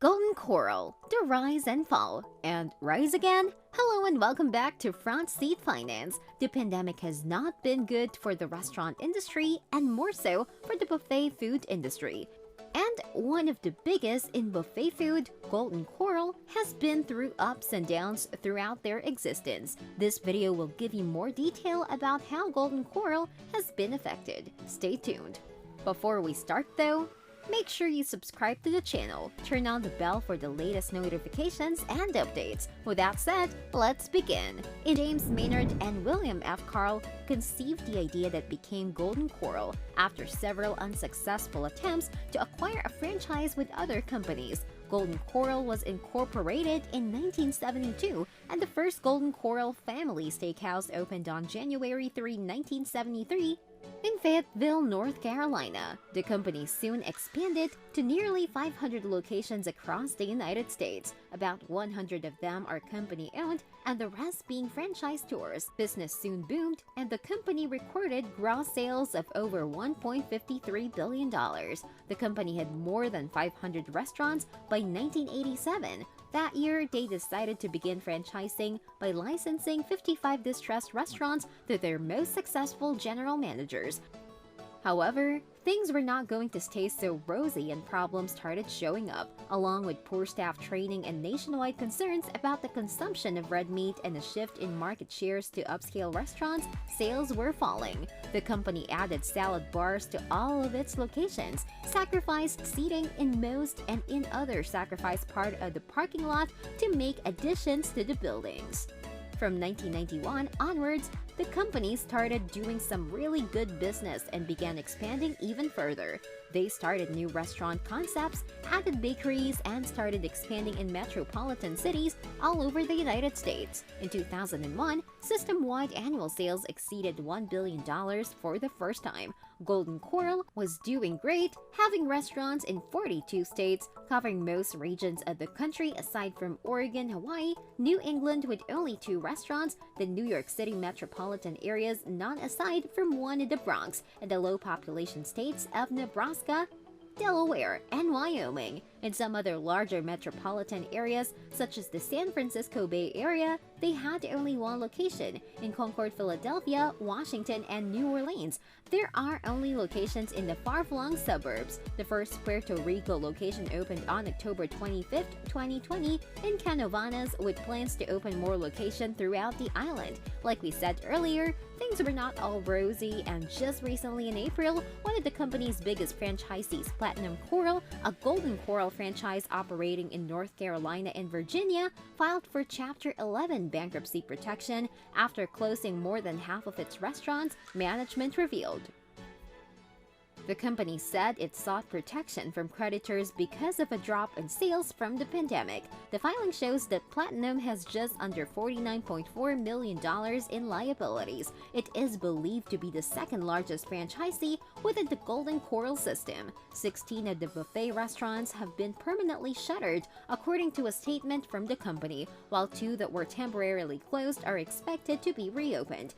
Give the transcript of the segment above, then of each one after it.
Golden Corral, the rise and fall, and rise again? Hello and welcome back to Front Seat Finance. The pandemic has not been good for the restaurant industry and more so for the buffet food industry. And one of the biggest in buffet food, Golden Corral, has been through ups and downs throughout their existence. This video will give you more detail about how Golden Corral has been affected. Stay tuned. Before we start though, make sure you subscribe to the channel, turn on the bell for the latest notifications and updates. With that said, let's begin. James Maynard and William F. Carl conceived the idea that became Golden Corral after several unsuccessful attempts to acquire a franchise with other companies. Golden Corral was incorporated in 1972, and the first Golden Corral family steakhouse opened on January 3, 1973, in Fayetteville, North Carolina. The company soon expanded to nearly 500 locations across the United States. About 100 of them are company-owned, and the rest being franchise stores. Business soon boomed, and the company recorded gross sales of over $1.53 billion. The company had more than 500 restaurants by 1987. That year, they decided to begin franchising by licensing 55 distressed restaurants to their most successful general managers. However, things were not going to stay so rosy and problems started showing up. Along with poor staff training and nationwide concerns about the consumption of red meat and a shift in market shares to upscale restaurants, sales were falling. The company added salad bars to all of its locations, sacrificed seating in most and in other sacrificed part of the parking lot to make additions to the buildings. From 1991 onwards, the company started doing some really good business and began expanding even further. They started new restaurant concepts, added bakeries, and started expanding in metropolitan cities all over the United States. In 2001, system-wide annual sales exceeded $1 billion for the first time. Golden Corral was doing great, having restaurants in 42 states, covering most regions of the country aside from Oregon, Hawaii, New England with only 2 restaurants, the New York City metropolitan areas none aside from one in the Bronx, and the low-population states of Nebraska, Delaware, and Wyoming. In some other larger metropolitan areas, such as the San Francisco Bay Area, they had only one location. In Concord, Philadelphia, Washington, and New Orleans, there are only locations in the far-flung suburbs. The first Puerto Rico location opened on October 25, 2020 in Canovanas, with plans to open more locations throughout the island. Like we said earlier, things were not all rosy, and just recently in April, one of the company's biggest franchisees, Platinum Corral, a Golden Corral franchise operating in North Carolina and Virginia, filed for Chapter 11 bankruptcy protection after closing more than half of its restaurants, management revealed. The company said it sought protection from creditors because of a drop in sales from the pandemic. The filing shows that Platinum has just under $49.4 million in liabilities. It is believed to be the second largest franchisee within the Golden Corral system. 16 of the buffet restaurants have been permanently shuttered, according to a statement from the company, while 2 that were temporarily closed are expected to be reopened.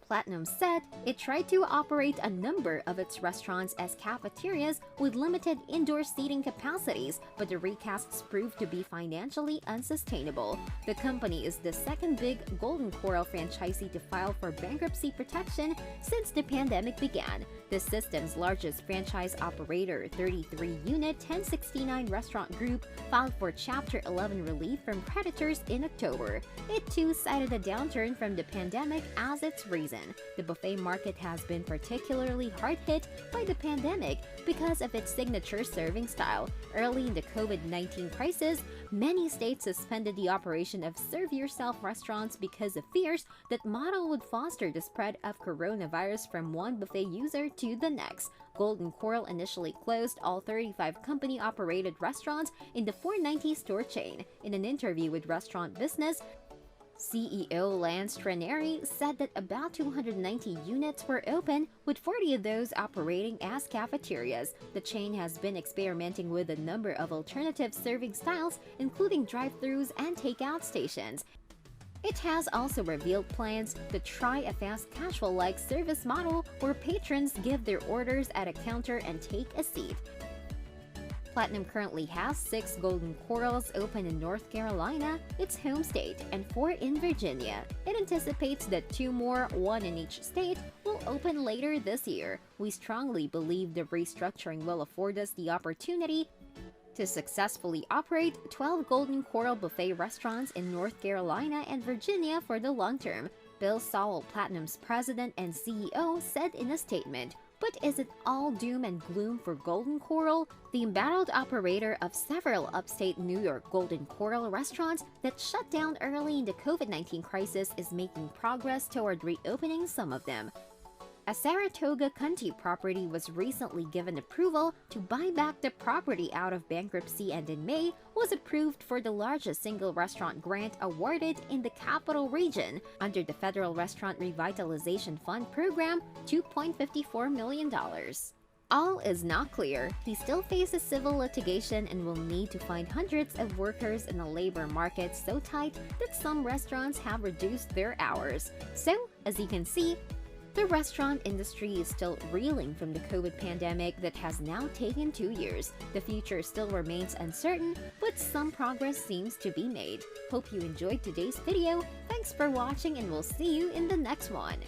Platinum said it tried to operate a number of its restaurants as cafeterias with limited indoor seating capacities, but the recasts proved to be financially unsustainable. The company is the second big Golden Corral franchisee to file for bankruptcy protection since the pandemic began. The system's largest franchise operator, 33-unit 1069 Restaurant Group, filed for Chapter 11 relief from creditors in October. It too cited a downturn from the pandemic as its reason. The buffet market has been particularly hard hit by the pandemic because of its signature serving style. Early in the COVID-19 crisis, many states suspended the operation of serve-yourself restaurants because of fears that model would foster the spread of coronavirus from one buffet user to the next. Golden Corral initially closed all 35 company-operated restaurants in the 490 store chain. In an interview with Restaurant Business, CEO Lance Trenary said that about 290 units were open, with 40 of those operating as cafeterias. The chain has been experimenting with a number of alternative serving styles, including drive-thrus and takeout stations. It has also revealed plans to try a fast casual-like service model where patrons give their orders at a counter and take a seat. Platinum currently has 6 Golden Corrals open in North Carolina, its home state, and 4 in Virginia. It anticipates that 2 more, 1 in each state, will open later this year. We strongly believe the restructuring will afford us the opportunity to successfully operate 12 Golden Corral buffet restaurants in North Carolina and Virginia for the long term, Bill Sowell, Platinum's president and CEO, said in a statement. But is it all doom and gloom for Golden Corral? The embattled operator of several upstate New York Golden Corral restaurants that shut down early in the COVID-19 crisis is making progress toward reopening some of them. A Saratoga County property was recently given approval to buy back the property out of bankruptcy and in May was approved for the largest single restaurant grant awarded in the capital region under the Federal Restaurant Revitalization Fund program, $2.54 million. All is not clear. He still faces civil litigation and will need to find hundreds of workers in a labor market so tight that some restaurants have reduced their hours. So, as you can see, the restaurant industry is still reeling from the COVID pandemic that has now taken 2 years. The future still remains uncertain, but some progress seems to be made. Hope you enjoyed today's video. Thanks for watching and we'll see you in the next one.